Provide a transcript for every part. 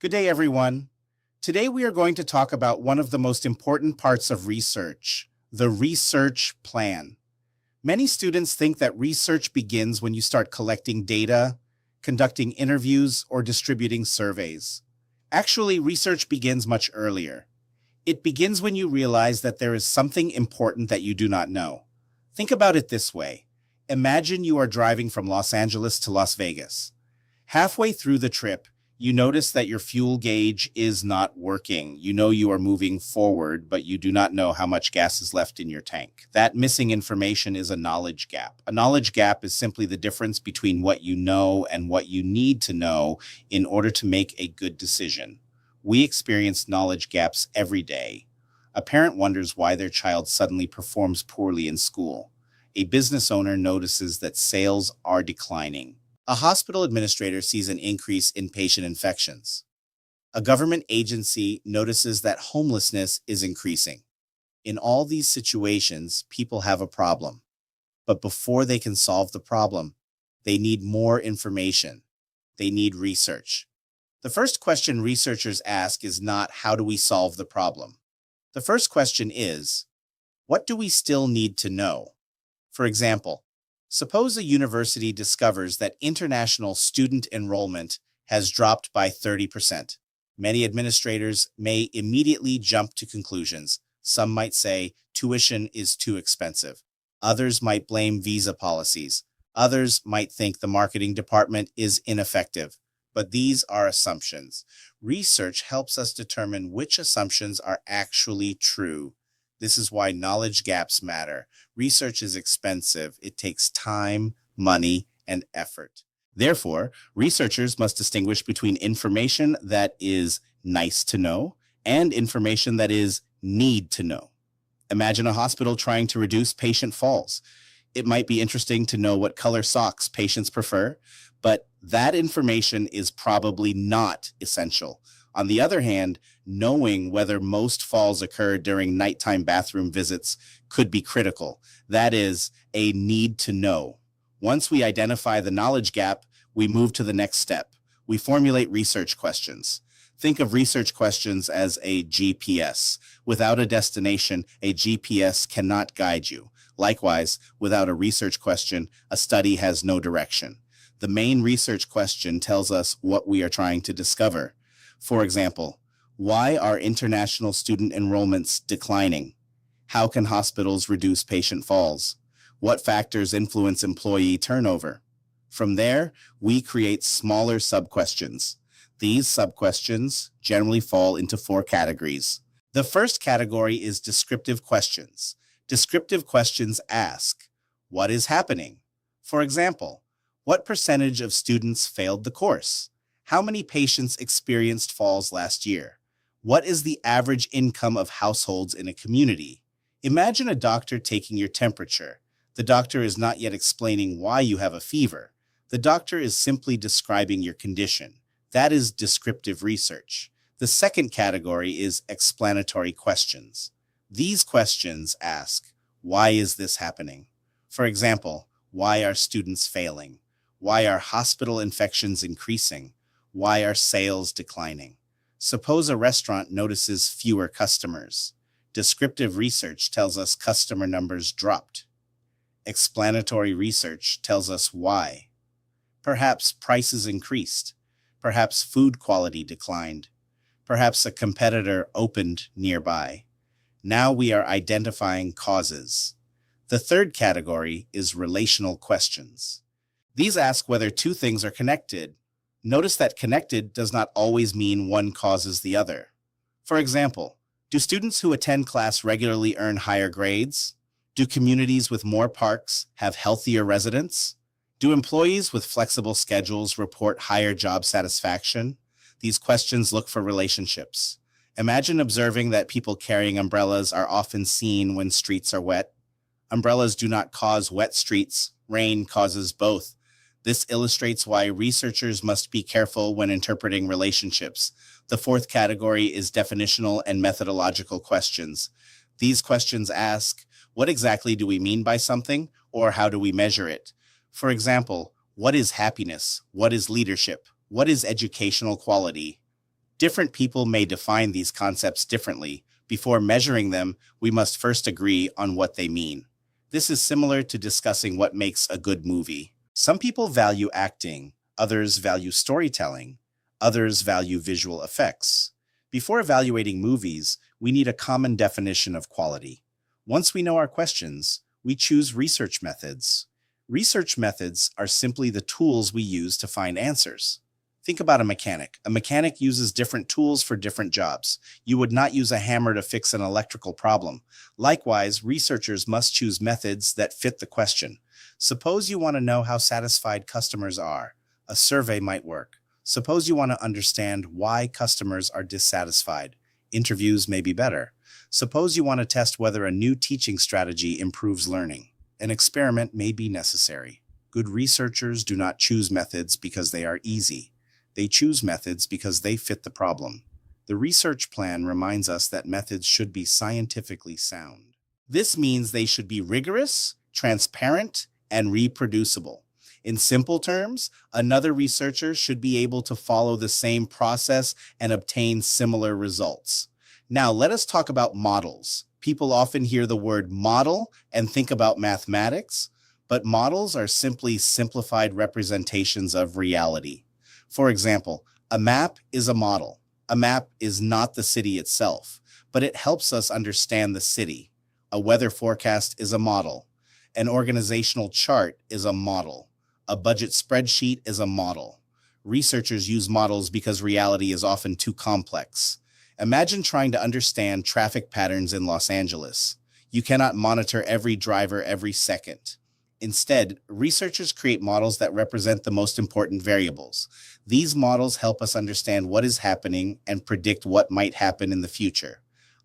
Good day, everyone. Today we are going to talk about one of the most important parts of research, the research plan. Many students think that research begins when you start collecting data, conducting interviews, or distributing surveys. Actually, research begins much earlier. It begins when you realize that there is something important that you do not know. Think about it this way. Imagine you are driving from Los Angeles to Las Vegas. Halfway through the trip, you notice that your fuel gauge is not working. You know you are moving forward, but you do not know how much gas is left in your tank. That missing information is a knowledge gap. A knowledge gap is simply the difference between what you know and what you need to know in order to make a good decision. We experience knowledge gaps every day. A parent wonders why their child suddenly performs poorly in school. A business owner notices that sales are declining. A hospital administrator sees an increase in patient infections. A government agency notices that homelessness is increasing. In all these situations, people have a problem. But before they can solve the problem, they need more information. They need research. The first question researchers ask is not, how do we solve the problem? The first question is, what do we still need to know? For example, suppose a university discovers that international student enrollment has dropped by 30%. Many administrators may immediately jump to conclusions. Some might say tuition is too expensive. Others might blame visa policies. Others might think the marketing department is ineffective. But these are assumptions. Research helps us determine which assumptions are actually true. This is why knowledge gaps matter. Research is expensive. It takes time, money, and effort. Therefore, researchers must distinguish between information that is nice to know and information that is need to know. Imagine a hospital trying to reduce patient falls. It might be interesting to know what color socks patients prefer, but that information is probably not essential. On the other hand, knowing whether most falls occur during nighttime bathroom visits could be critical. That is a need to know. Once we identify the knowledge gap, we move to the next step. We formulate research questions. Think of research questions as a GPS. Without a destination, a GPS cannot guide you. Likewise, without a research question, a study has no direction. The main research question tells us what we are trying to discover. For example, why are international student enrollments declining? How can hospitals reduce patient falls? What factors influence employee turnover? From there, we create smaller sub-questions. These sub-questions generally fall into 4 categories. The first category is descriptive questions. Descriptive questions ask, what is happening? For example, what percentage of students failed the course? How many patients experienced falls last year? What is the average income of households in a community? Imagine a doctor taking your temperature. The doctor is not yet explaining why you have a fever. The doctor is simply describing your condition. That is descriptive research. The second category is explanatory questions. These questions ask, why is this happening? For example, why are students failing? Why are hospital infections increasing? Why are sales declining? Suppose a restaurant notices fewer customers. Descriptive research tells us customer numbers dropped. Explanatory research tells us why. Perhaps prices increased. Perhaps food quality declined. Perhaps a competitor opened nearby. Now we are identifying causes. The third category is relational questions. These ask whether two things are connected. Notice that connected does not always mean one causes the other. For example, do students who attend class regularly earn higher grades? Do communities with more parks have healthier residents? Do employees with flexible schedules report higher job satisfaction? These questions look for relationships. Imagine observing that people carrying umbrellas are often seen when streets are wet. Umbrellas do not cause wet streets. Rain causes both. This illustrates why researchers must be careful when interpreting relationships. The fourth category is definitional and methodological questions. These questions ask, what exactly do we mean by something, or how do we measure it? For example, what is happiness? What is leadership? What is educational quality? Different people may define these concepts differently. Before measuring them, we must first agree on what they mean. This is similar to discussing what makes a good movie. Some people value acting, others value storytelling, others value visual effects. Before evaluating movies, we need a common definition of quality. Once we know our questions, we choose research methods. Research methods are simply the tools we use to find answers. Think about a mechanic. A mechanic uses different tools for different jobs. You would not use a hammer to fix an electrical problem. Likewise, researchers must choose methods that fit the question. Suppose you want to know how satisfied customers are. A survey might work. Suppose you want to understand why customers are dissatisfied. Interviews may be better. Suppose you want to test whether a new teaching strategy improves learning. An experiment may be necessary. Good researchers do not choose methods because they are easy. They choose methods because they fit the problem. The research plan reminds us that methods should be scientifically sound. This means they should be rigorous, transparent, and reproducible. In simple terms, another researcher should be able to follow the same process and obtain similar results. Now, let us talk about models. People often hear the word model and think about mathematics, but models are simply simplified representations of reality. For example, a map is a model. A map is not the city itself, but it helps us understand the city. A weather forecast is a model. An organizational chart is a model. A budget spreadsheet is a model. Researchers use models because reality is often too complex. Imagine trying to understand traffic patterns in Los Angeles. You cannot monitor every driver every second. Instead, researchers create models that represent the most important variables. These models help us understand what is happening and predict what might happen in the future.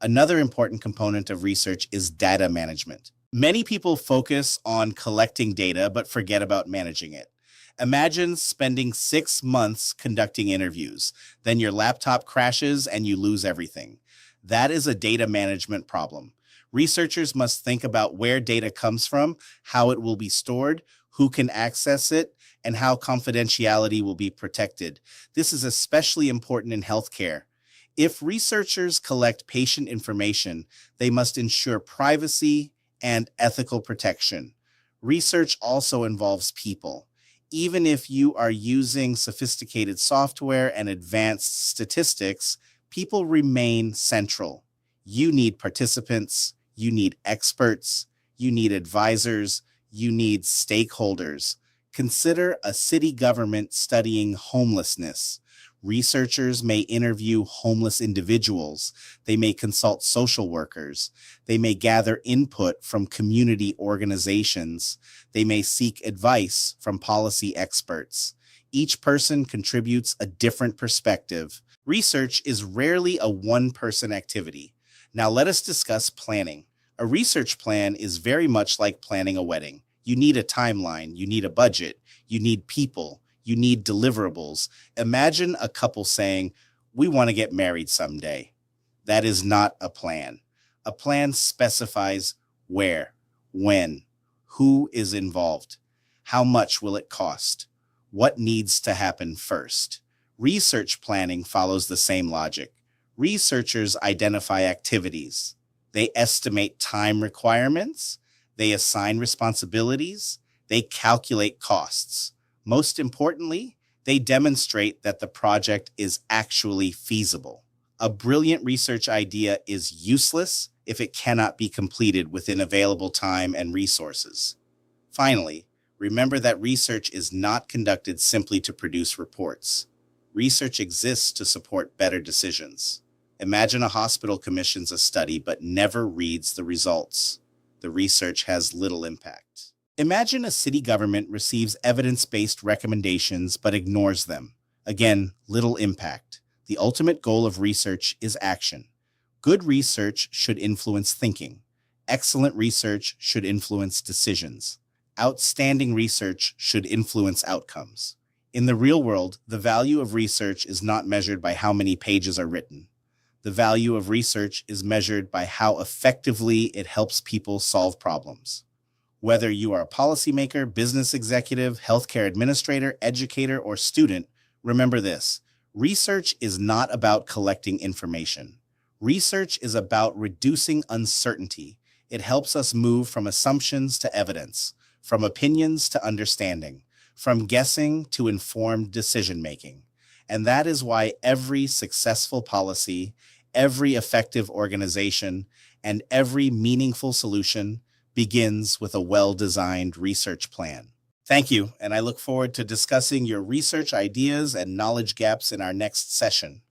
Another important component of research is data management. Many people focus on collecting data but forget about managing it. Imagine spending 6 months conducting interviews. Then your laptop crashes and you lose everything. That is a data management problem. Researchers must think about where data comes from, how it will be stored, who can access it, and how confidentiality will be protected. This is especially important in healthcare. If researchers collect patient information, they must ensure privacy and ethical protection. Research also involves people. Even if you are using sophisticated software and advanced statistics, people remain central. You need participants, you need experts, you need advisors, you need stakeholders. Consider a city government studying homelessness. Researchers may interview homeless individuals. They may consult social workers. They may gather input from community organizations. They may seek advice from policy experts. Each person contributes a different perspective. Research is rarely a one-person activity. Now let us discuss planning. A research plan is very much like planning a wedding. You need a timeline, you need a budget, you need people, you need deliverables. Imagine a couple saying, "We want to get married someday." That is not a plan. A plan specifies where, when, who is involved, how much will it cost, what needs to happen first. Research planning follows the same logic. Researchers identify activities. They estimate time requirements. They assign responsibilities. They calculate costs. Most importantly, they demonstrate that the project is actually feasible. A brilliant research idea is useless if it cannot be completed within available time and resources. Finally, remember that research is not conducted simply to produce reports. Research exists to support better decisions. Imagine a hospital commissions a study but never reads the results. The research has little impact. Imagine a city government receives evidence-based recommendations but ignores them. Again, little impact. The ultimate goal of research is action. Good research should influence thinking. Excellent research should influence decisions. Outstanding research should influence outcomes. In the real world, the value of research is not measured by how many pages are written. The value of research is measured by how effectively it helps people solve problems. Whether you are a policymaker, business executive, healthcare administrator, educator, or student, remember this: Research is not about collecting information. Research is about reducing uncertainty. It helps us move from assumptions to evidence, from opinions to understanding, from guessing to informed decision-making. And that is why every successful policy, every effective organization, and every meaningful solution begins with a well-designed research plan. Thank you, and I look forward to discussing your research ideas and knowledge gaps in our next session.